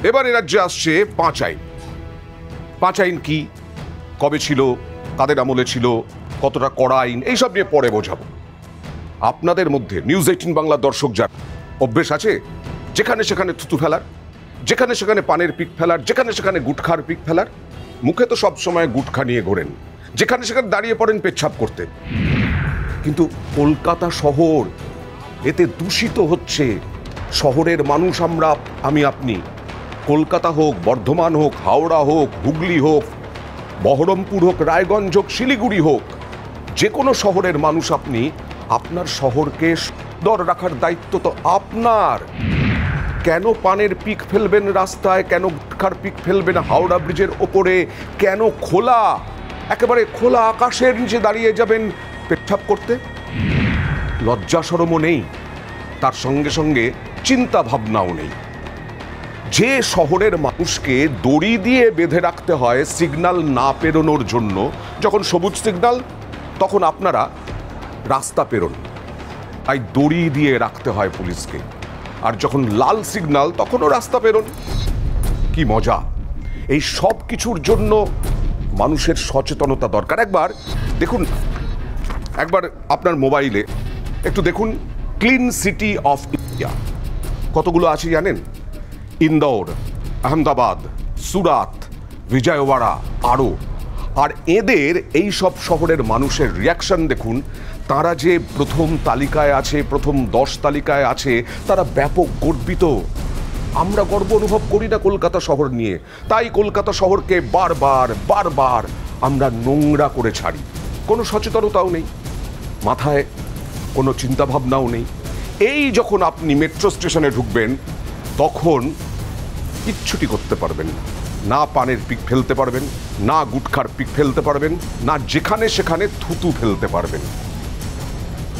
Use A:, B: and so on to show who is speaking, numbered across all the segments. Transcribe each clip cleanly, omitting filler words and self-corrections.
A: এবার এ রাজ্যে আসছে 5 আইন। 5 আইন কি, কবে ছিল, কাদের আমলে ছিল, কতটা কড়া আইন, এইসব নিয়ে পরে বোঝাবো। আপনাদের মধ্যে নিউজ 18 বাংলার দর্শক যার অভ্যেস আছে যেখানে সেখানে থুতু ফেলার, যেখানে সেখানে পানের পিক ফেলার, যেখানে সেখানে গুটখার পিক ফেলার, মুখে তো সব সময় গুটখা নিয়ে ঘোরেন, যেখানে সেখানে দাঁড়িয়ে পড়েন পেচ্ছাপ করতে, কিন্তু কলকাতা শহর এতে দূষিত হচ্ছে। শহরের মানুষ আমরা, আমি আপনি, কলকাতা হোক, বর্ধমান হোক, হাওড়া হোক, হুগলি হোক, বহরমপুর হোক, রায়গঞ্জ হোক, শিলিগুড়ি হোক, যে কোনো শহরের মানুষ আপনি, আপনার শহরকে সুন্দর রাখার দায়িত্ব তো আপনার। কেন পানের পিক ফেলবেন রাস্তায়, কেন গুটখার পিক ফেলবেন হাওড়া ব্রিজের ওপরে, কেন খোলা একেবারে খোলা আকাশের নিচে দাঁড়িয়ে যাবেন পেচ্ছাপ করতে? লজ্জা শরমও নেই, তার সঙ্গে সঙ্গে চিন্তা ভাবনাও নেই। যে শহরের মানুষকে দড়ি দিয়ে বেঁধে রাখতে হয় সিগন্যাল না পেরোনোর জন্য, যখন সবুজ সিগন্যাল তখন আপনারা রাস্তা পেরোন, তাই দড়ি দিয়ে রাখতে হয় পুলিশকে, আর যখন লাল সিগন্যাল তখনও রাস্তা পেরোন। কি মজা! এই সব কিছুর জন্য মানুষের সচেতনতা দরকার। একবার দেখুন, একবার আপনার মোবাইলে একটু দেখুন ক্লিন সিটি অফ ইন্ডিয়া কতগুলো আছে জানেন? ইন্দোর, আহমেদাবাদ, সুরাত, বিজয়ওয়াড়া আরও। আর এদের এই সব শহরের মানুষের রিয়াকশন দেখুন, তারা যে প্রথম তালিকায় আছে, প্রথম 10 তালিকায় আছে, তারা ব্যাপক গর্বিত। আমরা গর্ব অনুভব করি না কলকাতা শহর নিয়ে, তাই কলকাতা শহরকে বারবার বারবার আমরা নোংরা করে ছাড়ি। কোনো সচেতনতাও নেই, মাথায় কোনো চিন্তাভাবনাও নেই। এই যখন আপনি মেট্রো স্টেশনে ঢুকবেন তখন কিচ্ছুটি করতে পারবেন না, না পানের পিক ফেলতে পারবেন, না গুটখার পিক ফেলতে পারবেন, না যেখানে সেখানে থুতু ফেলতে পারবেন।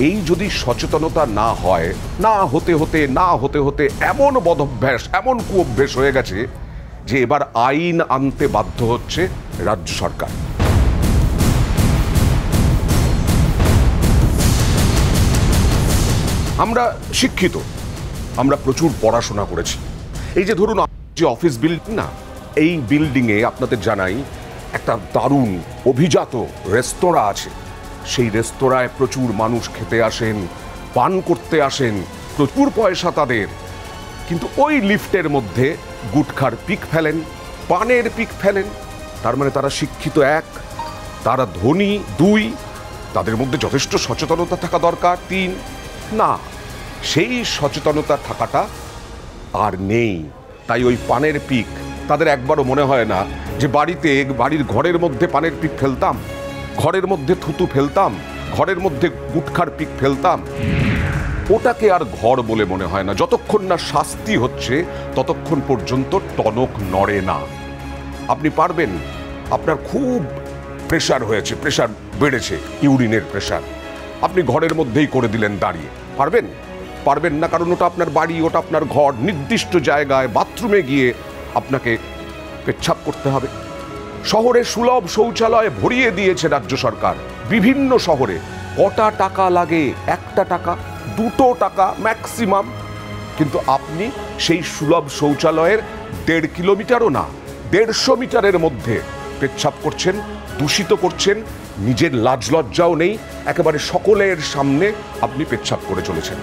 A: এই যদি সচেতনতা না হয়, না হতে হতে না হতে হতে এমন বদভ্যাস, এমন কুঅভ্যেস হয়ে গেছে যে এবার আইন আনতে বাধ্য হচ্ছে রাজ্য সরকার। আমরা শিক্ষিত, আমরা প্রচুর পড়াশোনা করেছি। এই যে ধরুন যে অফিস বিল্ডিং না, এই বিল্ডিংয়ে আপনাদের জানাই একটা দারুণ অভিজাত রেস্তোরাঁ আছে। সেই রেস্তোরাঁয় প্রচুর মানুষ খেতে আসেন, পান করতে আসেন, প্রচুর পয়সা তাদের, কিন্তু ওই লিফটের মধ্যে গুটখার পিক ফেলেন, পানের পিক ফেলেন। তার মানে তারা শিক্ষিত 1, তারা ধনী 2, তাদের মধ্যে যথেষ্ট সচেতনতা থাকা দরকার 3। না, সেই সচেতনতা থাকাটা আর নেই। তাই ওই পানের পিক তাদের একবারও মনে হয় না যে বাড়িতে, বাড়ির ঘরের মধ্যে পানের পিক ফেলতাম, ঘরের মধ্যে থুতু ফেলতাম, ঘরের মধ্যে গুটখার পিক ফেলতাম, ওটাকে আর ঘর বলে মনে হয় না। যতক্ষণ না শাস্তি হচ্ছে ততক্ষণ পর্যন্ত টনক নড়ে না। আপনি পারবেন, আপনার খুব প্রেশার হয়েছে, প্রেশার বেড়েছে, ইউরিনের প্রেশার, আপনি ঘরের মধ্যেই করে দিলেন দাঁড়িয়ে, পারবেন? পারবেন না, কারণ ওটা আপনার বাড়ি, ওটা আপনার ঘর। নির্দিষ্ট জায়গায় বাথরুমে গিয়ে আপনাকে পেচ্ছাপ করতে হবে। শহরে সুলভ শৌচালয় ভরিয়ে দিয়েছে রাজ্য সরকার বিভিন্ন শহরে। কটা টাকা লাগে? 1 টাকা, 2 টাকা ম্যাক্সিমাম। কিন্তু আপনি সেই সুলভ শৌচালয়ের 1.5 কিলোমিটারও না, 150 মিটারের মধ্যে পেচ্ছাপ করছেন, দূষিত করছেন, নিজের লাজ লজ্জাও নেই, একেবারে সকলের সামনে আপনি পেচ্ছাপ করে চলেছেন।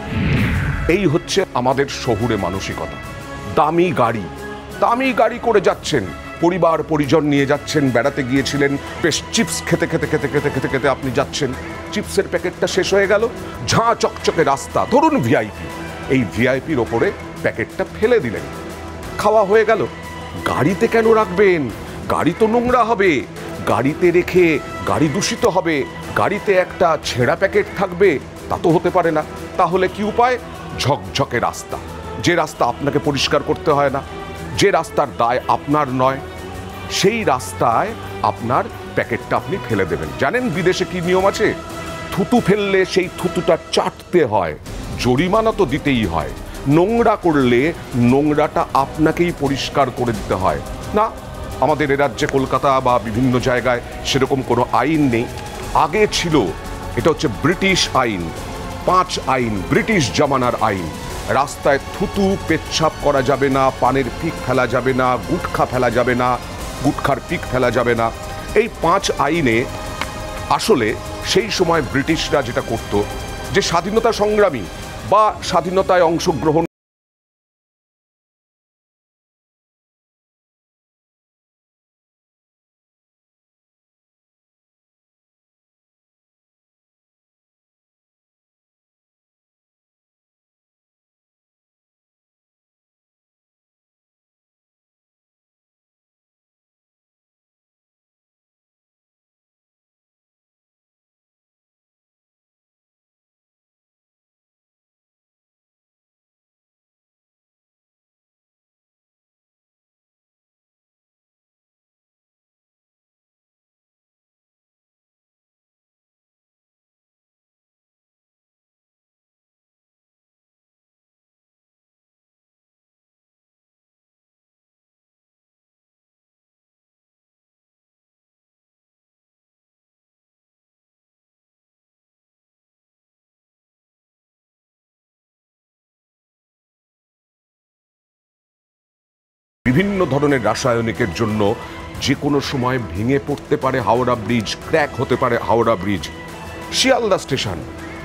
A: এই হচ্ছে আমাদের শহুরে মানসিকতা। দামি গাড়ি করে যাচ্ছেন, পরিবার পরিজন নিয়ে যাচ্ছেন, বেড়াতে গিয়েছিলেন, বেশ চিপস খেতে খেতে খেতে খেতে খেতে খেতে আপনি যাচ্ছেন, চিপসের প্যাকেটটা শেষ হয়ে গেল, ঝাঁ চকচকে রাস্তা, ধরুন ভিআইপি, এই ভিআইপির ওপরে প্যাকেটটা ফেলে দিলেন, খাওয়া হয়ে গেল। গাড়িতে কেন রাখবেন? গাড়ি তো নোংরা হবে, গাড়িতে রেখে গাড়ি দূষিত হবে, গাড়িতে একটা ছেঁড়া প্যাকেট থাকবে, তা তো হতে পারে না। তাহলে কি উপায়? ঝকঝকে রাস্তা, যে রাস্তা আপনাকে পরিষ্কার করতে হয় না, যে রাস্তার দায় আপনার নয়, সেই রাস্তায় আপনার প্যাকেটটা আপনি ফেলে দেবেন। জানেন বিদেশে কি নিয়ম আছে? থুতু ফেললে সেই থুতুটা চাটতে হয়, জরিমানা তো দিতেই হয়। নোংরা করলে নোংরাটা আপনাকেই পরিষ্কার করে দিতে হয় না। আমাদের এ রাজ্যে কলকাতা বা বিভিন্ন জায়গায় সেরকম কোনো আইন নেই। আগে ছিল, এটা হচ্ছে ব্রিটিশ আইন, 5 আইন, ব্রিটিশ জামানার আইন। রাস্তায় থুতু পেচ্ছাপ করা যাবে না, পানের পিক ফেলা যাবে না, গুটখা ফেলা যাবে না, গুটখার পিক ফেলা যাবে না। এই 5 আইনে আসলে সেই সময় ব্রিটিশরা যেটা করত, যে স্বাধীনতা সংগ্রামী বা স্বাধীনতায় অংশগ্রহণ বিভিন্ন ধরনের রাসায়নিকের জন্য যে কোনো সময় ভেঙে পড়তে পারে হাওড়া ব্রিজ, ক্র্যাক হতে পারে হাওড়া ব্রিজ। শিয়ালদা স্টেশন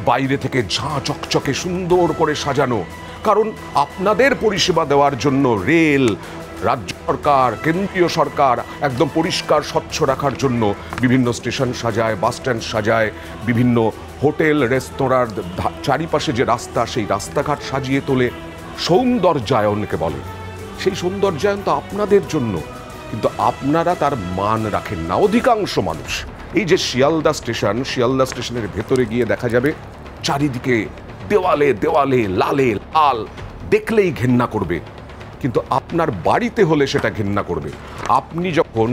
A: বাইরে থেকে ঝাঁ চকচকে সুন্দর করে সাজানো, কারণ আপনাদের পরিষেবা দেওয়ার জন্য রেল, রাজ্য সরকার, কেন্দ্রীয় সরকার একদম পরিষ্কার স্বচ্ছ রাখার জন্য বিভিন্ন স্টেশন সাজায়, বাস স্ট্যান্ড সাজায়, বিভিন্ন হোটেল রেস্তোরাঁর চারিপাশে যে রাস্তা, সেই রাস্তাঘাট সাজিয়ে তোলে। সৌন্দর্যায়নকে বলে। সেই সৌন্দর্যায়ন তো আপনাদের জন্য, কিন্তু আপনারা তার মান রাখেন না অধিকাংশ মানুষ। এই যে শিয়ালদা স্টেশনের ভেতরে গিয়ে দেখা যাবে চারিদিকে দেওয়ালে দেওয়ালে লালে লাল, দেখলেই ঘেন্না করবে, কিন্তু আপনার বাড়িতে হলে সেটা ঘেন্না করবে। আপনি যখন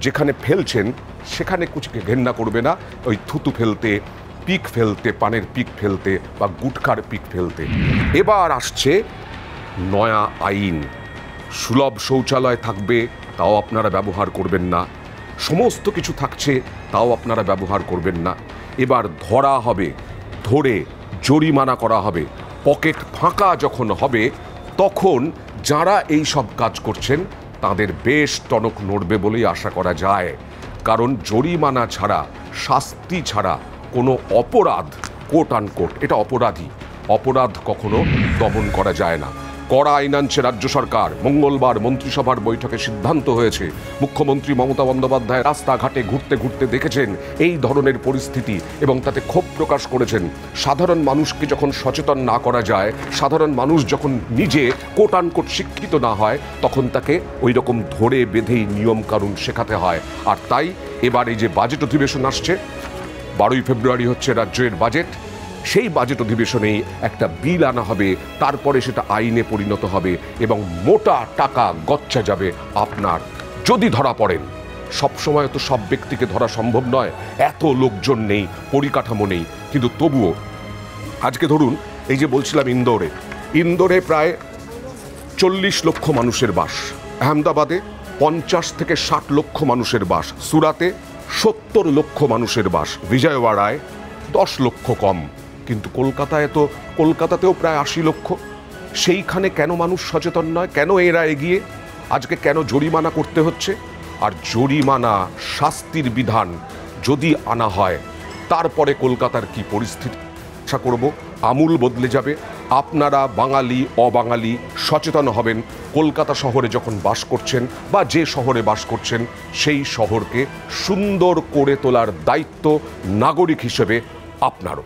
A: যেখানে ফেলছেন সেখানে কুচকে ঘেন্না করবে না, ওই থুতু ফেলতে, পিক ফেলতে, পানের পিক ফেলতে বা গুটখার পিক ফেলতে। এবার আসছে নয়া আইন। সুলভ শৌচালয় থাকবে, তাও আপনারা ব্যবহার করবেন না। সমস্ত কিছু থাকছে, তাও আপনারা ব্যবহার করবেন না। এবার ধরা হবে, ধরে জরিমানা করা হবে। পকেট ফাঁকা যখন হবে, তখন যারা এই সব কাজ করছেন তাদের বেশ টনক নড়বে বলেই আশা করা যায়। কারণ জরিমানা ছাড়া, শাস্তি ছাড়া কোনো অপরাধ, কোট আনকোট, এটা অপরাধী, অপরাধ কখনো দমন করা যায় না। কড়া আইন আনছে রাজ্য সরকার। মঙ্গলবার মন্ত্রিসভার বৈঠকে সিদ্ধান্ত হয়েছে। মুখ্যমন্ত্রী মমতা বন্দ্যোপাধ্যায় রাস্তাঘাটে ঘুরতে ঘুরতে দেখেছেন এই ধরনের পরিস্থিতি এবং তাতে ক্ষোভ প্রকাশ করেছেন। সাধারণ মানুষকে যখন সচেতন না করা যায়, সাধারণ মানুষ যখন নিজে কোট আনকোট শিক্ষিত না হয়, তখন তাকে ওই রকম ধরে বেঁধেই নিয়ম কানুন শেখাতে হয়। আর তাই এবার এই যে বাজেট অধিবেশন আসছে, 12ই ফেব্রুয়ারি হচ্ছে রাজ্যের বাজেট, সেই বাজেট অধিবেশনেই একটা বিল আনা হবে, তারপরে সেটা আইনে পরিণত হবে এবং মোটা টাকা গচ্চা যাবে আপনার, যদি ধরা পড়েন। সবসময় তো সব ব্যক্তিকে ধরা সম্ভব নয়, এত লোকজন নেই, পরিকাঠামো নেই, কিন্তু তবুও আজকে ধরুন এই যে বলছিলাম ইন্দোরে প্রায় 40 লক্ষ মানুষের বাস, আহমেদাবাদে 50 থেকে 60 লক্ষ মানুষের বাস, সুরাতে 70 লক্ষ মানুষের বাস, বিজয়ওয়াড়ায় 10 লক্ষ কম, কিন্তু কলকাতাতেও প্রায় 80 লক্ষ। সেইখানে কেন মানুষ সচেতন নয়? কেন এরা এগিয়ে? আজকে কেন জরিমানা করতে হচ্ছে? আর জরিমানা, শাস্তির বিধান যদি আনা হয়, তারপরে কলকাতার কি পরিস্থিতি আশা করব আমূল বদলে যাবে। আপনারা বাঙালি অবাঙালি সচেতন হবেন। কলকাতা শহরে যখন বাস করছেন বা যে শহরে বাস করছেন, সেই শহরকে সুন্দর করে তোলার দায়িত্ব নাগরিক হিসেবে আপনারও।